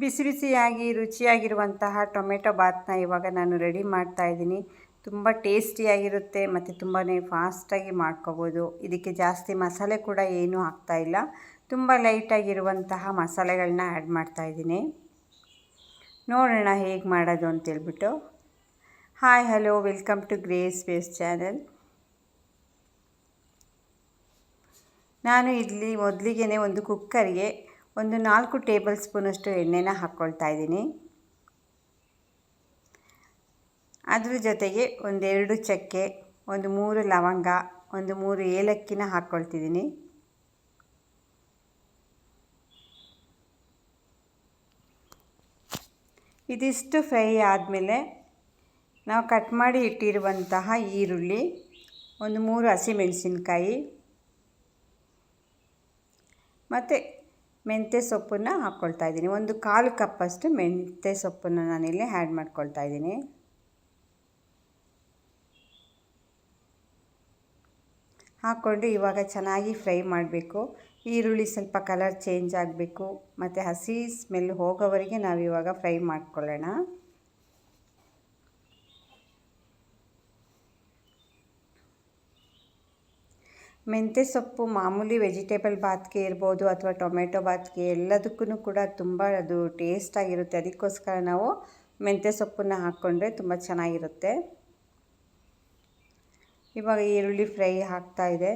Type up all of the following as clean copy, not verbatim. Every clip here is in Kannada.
ಬಿಸಿ ಬಿಸಿಯಾಗಿ ರುಚಿಯಾಗಿರುವಂತಹ ಟೊಮೆಟೊ ಬಾತ್ನ ಇವಾಗ ನಾನು ರೆಡಿ ಮಾಡ್ತಾ ಇದ್ದೀನಿ. ತುಂಬ ಟೇಸ್ಟಿಯಾಗಿರುತ್ತೆ ಮತ್ತು ತುಂಬಾ ಫಾಸ್ಟಾಗಿ ಮಾಡ್ಕೋಬೋದು. ಇದಕ್ಕೆ ಜಾಸ್ತಿ ಮಸಾಲೆ ಕೂಡ ಏನೂ ಹಾಕ್ತಾಯಿಲ್ಲ. ತುಂಬ ಲೈಟಾಗಿರುವಂತಹ ಮಸಾಲೆಗಳನ್ನ ಆ್ಯಡ್ ಮಾಡ್ತಾಯಿದ್ದೀನಿ. ನೋಡೋಣ ಹೇಗೆ ಮಾಡೋದು ಅಂತೇಳ್ಬಿಟ್ಟು. Hi hello, welcome to Grace Ways channel. ನಾನು ಇಲ್ಲಿ ಮೊದಲಿಗೆ ಒಂದು ಕುಕ್ಕರ್ಗೆ ಒಂದು 4 ಟೇಬಲ್ ಸ್ಪೂನಷ್ಟು ಎಣ್ಣೆನ ಹಾಕ್ಕೊಳ್ತಾ ಇದ್ದೀನಿ. ಅದ್ರ ಜೊತೆಗೆ 1-2 ಚಕ್ಕೆ, 1-3 ಲವಂಗ, 1-3 ಏಲಕ್ಕಿನ ಹಾಕ್ಕೊಳ್ತಿದ್ದೀನಿ. ಇದಿಷ್ಟು ಫ್ರೈ ಆದಮೇಲೆ ನಾವು ಕಟ್ ಮಾಡಿ ಇಟ್ಟಿರುವಂತಹ ಈರುಳ್ಳಿ, 3 ಹಸಿಮೆಣಸಿನ್ಕಾಯಿ ಮತ್ತು ಮೆಂತ್ಯ ಸೊಪ್ಪನ್ನು ಹಾಕ್ಕೊಳ್ತಾ ಇದ್ದೀನಿ. 1/4 ಕಪ್ಪಷ್ಟು ಮೆಂತ್ಯ ಸೊಪ್ಪನ್ನು ನಾನಿಲ್ಲಿ ಆ್ಯಡ್ ಮಾಡ್ಕೊಳ್ತಾ ಇದ್ದೀನಿ. ಹಾಕ್ಕೊಂಡು ಇವಾಗ ಚೆನ್ನಾಗಿ ಫ್ರೈ ಮಾಡಬೇಕು. ಈರುಳ್ಳಿ ಸ್ವಲ್ಪ ಕಲರ್ ಚೇಂಜ್ ಆಗಬೇಕು ಮತ್ತು ಹಸಿ ಸ್ಮೆಲ್ ಹೋಗೋವರೆಗೆ ನಾವು ಇವಾಗ ಫ್ರೈ ಮಾಡ್ಕೊಳ್ಳೋಣ. ಮೆಂತ್ಯ ಸೊಪ್ಪು ಮಾಮೂಲಿ ವೆಜಿಟೇಬಲ್ ಬಾತ್ಗೆ ಇರ್ಬೋದು ಅಥವಾ ಟೊಮೆಟೊ ಬಾತ್ಗೆ ಎಲ್ಲದಕ್ಕೂ ಕೂಡ ತುಂಬ ಅದು ಟೇಸ್ಟಾಗಿರುತ್ತೆ. ಅದಕ್ಕೋಸ್ಕರ ನಾವು ಮೆಂತ್ಯ ಸೊಪ್ಪನ್ನು ಹಾಕ್ಕೊಂಡ್ರೆ ತುಂಬ ಚೆನ್ನಾಗಿರುತ್ತೆ. ಇವಾಗ ಈರುಳ್ಳಿ ಫ್ರೈ ಆಗ್ತಾ ಇದೆ.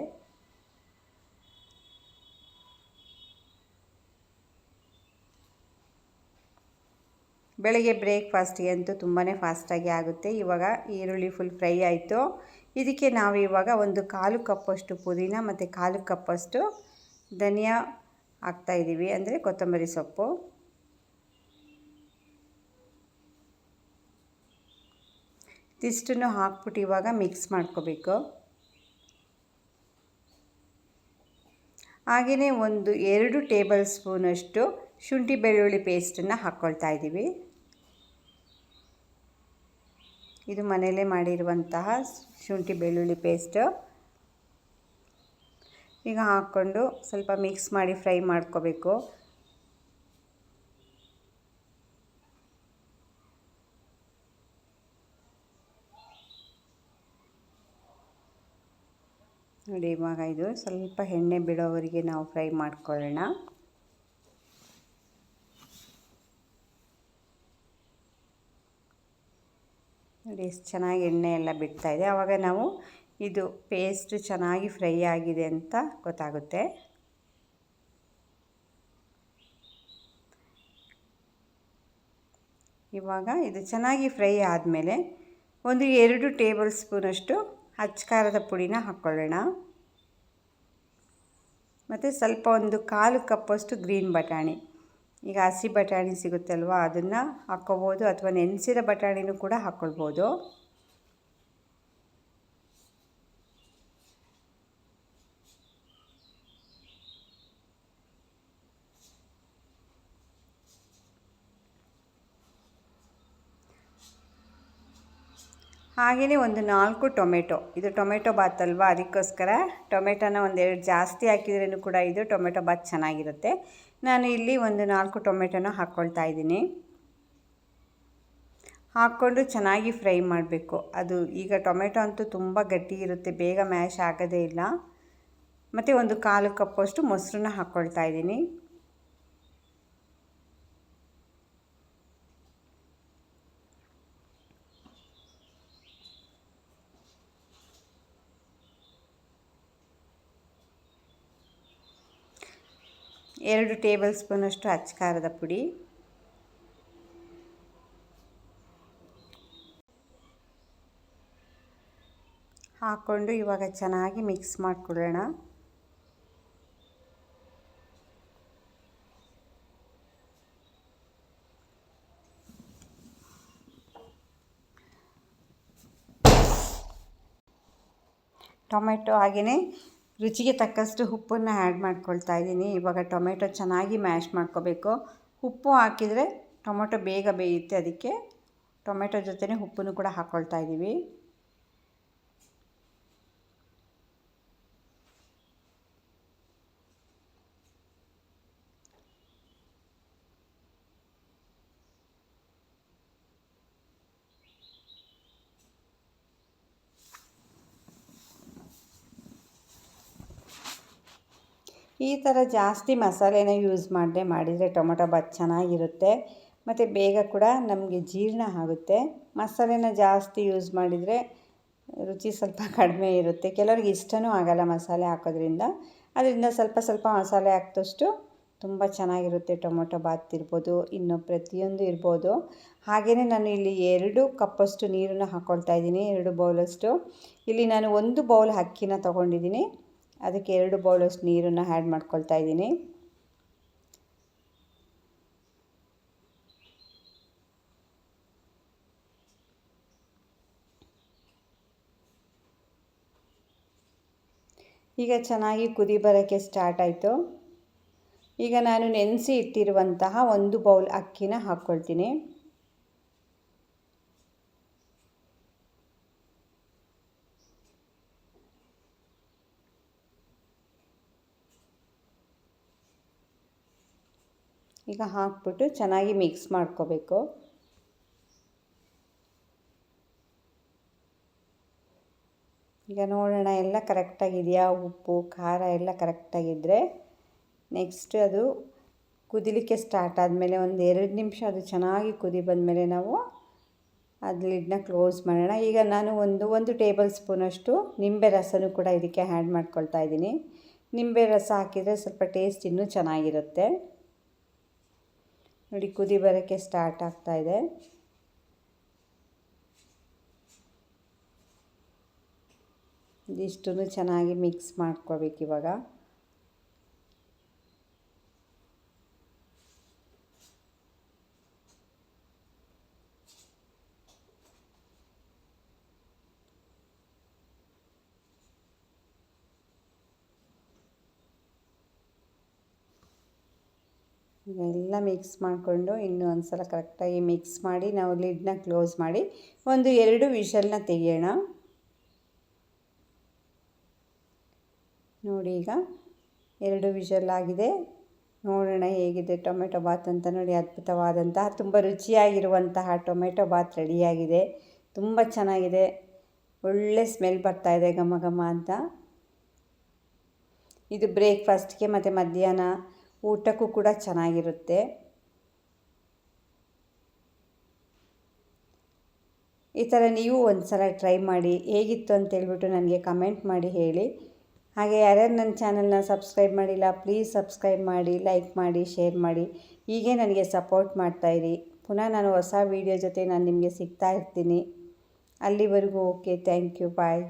ಬೆಳಗ್ಗೆ ಬ್ರೇಕ್ಫಾಸ್ಟ್ಗೆ ಅಂತೂ ತುಂಬಾ ಫಾಸ್ಟಾಗಿ ಆಗುತ್ತೆ. ಇವಾಗ ಈರುಳ್ಳಿ ಫುಲ್ ಫ್ರೈ ಆಯಿತು. ಇದಕ್ಕೆ ನಾವು ಇವಾಗ 1/4 ಕಪ್ಪಷ್ಟು ಪುದೀನ ಮತ್ತು 1/4 ಕಪ್ಪಷ್ಟು ಧನಿಯಾ ಹಾಕ್ತಾಯಿದ್ದೀವಿ, ಅಂದರೆ ಕೊತ್ತಂಬರಿ ಸೊಪ್ಪು. ಇದಿಷ್ಟನ್ನು ಹಾಕ್ಬಿಟ್ಟು ಇವಾಗ ಮಿಕ್ಸ್ ಮಾಡ್ಕೋಬೇಕು. ಹಾಗೆಯೇ 2 ಟೇಬಲ್ ಸ್ಪೂನಷ್ಟು ಶುಂಠಿ ಬೆಳ್ಳುಳ್ಳಿ ಪೇಸ್ಟನ್ನು ಹಾಕ್ಕೊಳ್ತಾ ಇದ್ದೀವಿ. ಇದು ಮನೆಯಲ್ಲೇ ಮಾಡಿರುವಂತಹ ಶುಂಠಿ ಬೆಳ್ಳುಳ್ಳಿ ಪೇಸ್ಟು. ಈಗ ಹಾಕ್ಕೊಂಡು ಸ್ವಲ್ಪ ಮಿಕ್ಸ್ ಮಾಡಿ ಫ್ರೈ ಮಾಡ್ಕೋಬೇಕು. ನೋಡಿ, ಇವಾಗ ಇದು ಸ್ವಲ್ಪ ಎಣ್ಣೆ ಬಿಡೋವರೆಗೆ ನಾವು ಫ್ರೈ ಮಾಡ್ಕೊಳ್ಳೋಣ. ನೋಡಿ ಎಷ್ಟು ಚೆನ್ನಾಗಿ ಎಣ್ಣೆ ಎಲ್ಲ ಬಿಡ್ತಾಯಿದೆ. ಆವಾಗ ನಾವು ಇದು ಪೇಸ್ಟ್ ಚೆನ್ನಾಗಿ ಫ್ರೈ ಆಗಿದೆ ಅಂತ ಗೊತ್ತಾಗುತ್ತೆ. ಇವಾಗ ಇದು ಚೆನ್ನಾಗಿ ಫ್ರೈ ಆದಮೇಲೆ 2 ಟೇಬಲ್ ಸ್ಪೂನಷ್ಟು ಅಚ್ಚ ಖಾರದ ಪುಡಿನ ಹಾಕ್ಕೊಳ್ಳೋಣ. ಮತ್ತು ಸ್ವಲ್ಪ 1/4 ಕಪ್ಪಷ್ಟು ಗ್ರೀನ್ ಬಟಾಣಿ. ಈಗ ಹಸಿ ಬಟಾಣಿ ಸಿಗುತ್ತಲ್ವ, ಅದನ್ನು ಹಾಕ್ಕೋಬೋದು ಅಥವಾ ನೆನೆಸಿರೋ ಬಟಾಣಿನೂ ಕೂಡ ಹಾಕ್ಕೊಳ್ಬೋದು. ಹಾಗೆಯೇ 4 ಟೊಮೆಟೊ. ಇದು ಟೊಮೆಟೊ ಬಾತ್ ಅಲ್ವಾ, ಅದಕ್ಕೋಸ್ಕರ ಟೊಮೆಟೊನ 2 ಜಾಸ್ತಿ ಹಾಕಿದ್ರೂ ಕೂಡ ಇದು ಟೊಮೆಟೊ ಬಾತ್ ಚೆನ್ನಾಗಿರುತ್ತೆ. ನಾನು ಇಲ್ಲಿ 4 ಟೊಮೆಟೊನ ಹಾಕ್ಕೊಳ್ತಾ ಇದ್ದೀನಿ. ಹಾಕ್ಕೊಂಡು ಚೆನ್ನಾಗಿ ಫ್ರೈ ಮಾಡಬೇಕು. ಅದು ಈಗ ಟೊಮೆಟೊ ಅಂತೂ ತುಂಬ ಗಟ್ಟಿ ಇರುತ್ತೆ, ಬೇಗ ಮ್ಯಾಶ್ ಆಗೋದೇ ಇಲ್ಲ. ಮತ್ತು 1/4 ಕಪ್ಪಷ್ಟು ಮೊಸರನ್ನ ಹಾಕ್ಕೊಳ್ತಾ ಇದ್ದೀನಿ. ಎರಡು ಟೇಬಲ್ ಸ್ಪೂನಷ್ಟು ಅಚ್ಚ ಖಾರದ ಪುಡಿ. ಹಾಕ್ಕೊಂಡು ಇವಾಗ ಚೆನ್ನಾಗಿ ಮಿಕ್ಸ್ ಮಾಡಿಕೊಳ್ಳೋಣ. ಟೊಮೆಟೊ ಹಾಗೆಯೇ ರುಚಿಗೆ ತಕ್ಕಷ್ಟು ಉಪ್ಪನ್ನು ಆ್ಯಡ್ ಮಾಡ್ಕೊಳ್ತಾ ಇದ್ದೀನಿ. ಇವಾಗ ಟೊಮೆಟೊ ಚೆನ್ನಾಗಿ ಮ್ಯಾಶ್ ಮಾಡ್ಕೋಬೇಕು. ಉಪ್ಪು ಹಾಕಿದರೆ ಟೊಮೆಟೊ ಬೇಗ ಬೇಯುತ್ತೆ, ಅದಕ್ಕೆ ಟೊಮೆಟೊ ಜೊತೆನೇ ಉಪ್ಪನ್ನು ಕೂಡ ಹಾಕ್ಕೊಳ್ತಾ ಇದ್ದೀವಿ. ಈ ಥರ ಜಾಸ್ತಿ ಮಸಾಲೆನ ಯೂಸ್ ಮಾಡಿದರೆ ಟೊಮೊಟೊ ಬಾತ್ ಚೆನ್ನಾಗಿರುತ್ತೆ ಮತ್ತು ಬೇಗ ಕೂಡ ನಮಗೆ ಜೀರ್ಣ ಆಗುತ್ತೆ. ಮಸಾಲೆನ ಜಾಸ್ತಿ ಯೂಸ್ ಮಾಡಿದರೆ ರುಚಿ ಸ್ವಲ್ಪ ಕಡಿಮೆ ಇರುತ್ತೆ. ಕೆಲವ್ರಿಗೆ ಇಷ್ಟವೂ ಆಗಲ್ಲ ಮಸಾಲೆ ಹಾಕೋದ್ರಿಂದ. ಅದರಿಂದ ಸ್ವಲ್ಪ ಸ್ವಲ್ಪ ಮಸಾಲೆ ಹಾಕಿದಷ್ಟು ತುಂಬ ಚೆನ್ನಾಗಿರುತ್ತೆ. ಟೊಮೊಟೊ ಬಾತ್ ಇರ್ಬೋದು, ಇನ್ನು ಪ್ರತಿಯೊಂದು ಇರ್ಬೋದು. ಹಾಗೆಯೇ ನಾನು ಇಲ್ಲಿ 2 ಕಪ್ಪಷ್ಟು ನೀರನ್ನು ಹಾಕ್ಕೊಳ್ತಾ ಇದ್ದೀನಿ, 2 ಬೌಲಷ್ಟು. ಇಲ್ಲಿ ನಾನು 1 ಬೌಲ್ ಅಕ್ಕಿನ ತೊಗೊಂಡಿದ್ದೀನಿ, ಅದಕ್ಕೆ 2 ಬೌಲಷ್ಟು ನೀರನ್ನು ಆ್ಯಡ್ ಮಾಡ್ಕೊಳ್ತಾ ಇದ್ದೀನಿ. ಈಗ ಚೆನ್ನಾಗಿ ಕುದಿ ಬರೋಕ್ಕೆ ಸ್ಟಾರ್ಟ್ ಆಯಿತು. ಈಗ ನಾನು ನೆನೆಸಿ ಇಟ್ಟಿರುವಂತಹ 1 ಬೌಲ್ ಅಕ್ಕಿನ ಹಾಕ್ಕೊಳ್ತೀನಿ. ಈಗ ಹಾಕ್ಬಿಟ್ಟು ಚೆನ್ನಾಗಿ ಮಿಕ್ಸ್ ಮಾಡ್ಕೋಬೇಕು. ಈಗ ನೋಡೋಣ ಎಲ್ಲ ಕರೆಕ್ಟಾಗಿದೆಯಾ, ಉಪ್ಪು ಖಾರ ಎಲ್ಲ ಕರೆಕ್ಟಾಗಿದ್ದರೆ ನೆಕ್ಸ್ಟ್ ಅದು ಕುದಿಲಿಕ್ಕೆ ಸ್ಟಾರ್ಟ್ ಆದಮೇಲೆ ಒಂದು 2 ನಿಮಿಷ ಅದು ಚೆನ್ನಾಗಿ ಕುದಿ ಬಂದಮೇಲೆ ನಾವು ಅದು ಲಿಡ್ನ ಕ್ಲೋಸ್ ಮಾಡೋಣ. ಈಗ ನಾನು ಒಂದು ಟೇಬಲ್ ಸ್ಪೂನಷ್ಟು ನಿಂಬೆ ರಸನೂ ಕೂಡ ಇದಕ್ಕೆ ಆ್ಯಡ್ ಮಾಡ್ಕೊಳ್ತಾ ಇದ್ದೀನಿ. ನಿಂಬೆ ರಸ ಹಾಕಿದರೆ ಸ್ವಲ್ಪ ಟೇಸ್ಟ್ ಇನ್ನೂ ಚೆನ್ನಾಗಿರುತ್ತೆ. ನೋಡಿ ಕುದಿ ಬರೋಕ್ಕೆ ಸ್ಟಾರ್ಟ್ ಆಗ್ತಾಯಿದೆ. ಇದಿಷ್ಟನ್ನು ಚೆನ್ನಾಗಿ ಮಿಕ್ಸ್ ಮಾಡ್ಕೋಬೇಕು. ಇವಾಗ ಎಲ್ಲ ಮಿಕ್ಸ್ ಮಾಡಿಕೊಂಡು ಇನ್ನೂ ಒಂದು ಸಲ ಕರೆಕ್ಟಾಗಿ ಮಿಕ್ಸ್ ಮಾಡಿ ನಾವು ಲಿಡ್ನ ಕ್ಲೋಸ್ ಮಾಡಿ 1-2 ವಿಷಲ್ನ ತೆಗೆಯೋಣ. ನೋಡಿ ಈಗ 2 ವಿಷಲ್ ಆಗಿದೆ. ನೋಡೋಣ ಹೇಗಿದೆ ಟೊಮೆಟೊ ಬಾತ್ ಅಂತ. ನೋಡಿ ಅದ್ಭುತವಾದಂತಹ ತುಂಬ ರುಚಿಯಾಗಿರುವಂತಹ ಟೊಮೆಟೊ ಬಾತ್ ರೆಡಿಯಾಗಿದೆ. ತುಂಬ ಚೆನ್ನಾಗಿದೆ, ಒಳ್ಳೆ ಸ್ಮೆಲ್ ಬರ್ತಾಯಿದೆ ಘಮ ಘಮ ಅಂತ. ಇದು ಬ್ರೇಕ್ಫಾಸ್ಟ್ಗೆ ಮತ್ತು ಮಧ್ಯಾಹ್ನ ಊಟಕ್ಕೂ ಕೂಡ ಚೆನ್ನಾಗಿರುತ್ತೆ. ಈ ಥರ ನೀವು ಒಂದು ಸಲ ಟ್ರೈ ಮಾಡಿ, ಹೇಗಿತ್ತು ಅಂತೇಳ್ಬಿಟ್ಟು ನನಗೆ ಕಮೆಂಟ್ ಮಾಡಿ ಹೇಳಿ. ಹಾಗೆ ಯಾರ್ಯಾರು ನನ್ನ ಚಾನಲ್ನ ಸಬ್ಸ್ಕ್ರೈಬ್ ಮಾಡಿಲ್ಲ ಪ್ಲೀಸ್ ಸಬ್ಸ್ಕ್ರೈಬ್ ಮಾಡಿ, ಲೈಕ್ ಮಾಡಿ, ಶೇರ್ ಮಾಡಿ. ಹೀಗೆ ನನಗೆ ಸಪೋರ್ಟ್ ಮಾಡ್ತಾಯಿರಿ. ಪುನಃ ನಾನು ಹೊಸ ವೀಡಿಯೋ ಜೊತೆ ನಾನು ನಿಮಗೆ ಸಿಗ್ತಾ ಇರ್ತೀನಿ. ಅಲ್ಲಿವರೆಗೂ ಓಕೆ, ಥ್ಯಾಂಕ್ ಯು, ಬಾಯ್.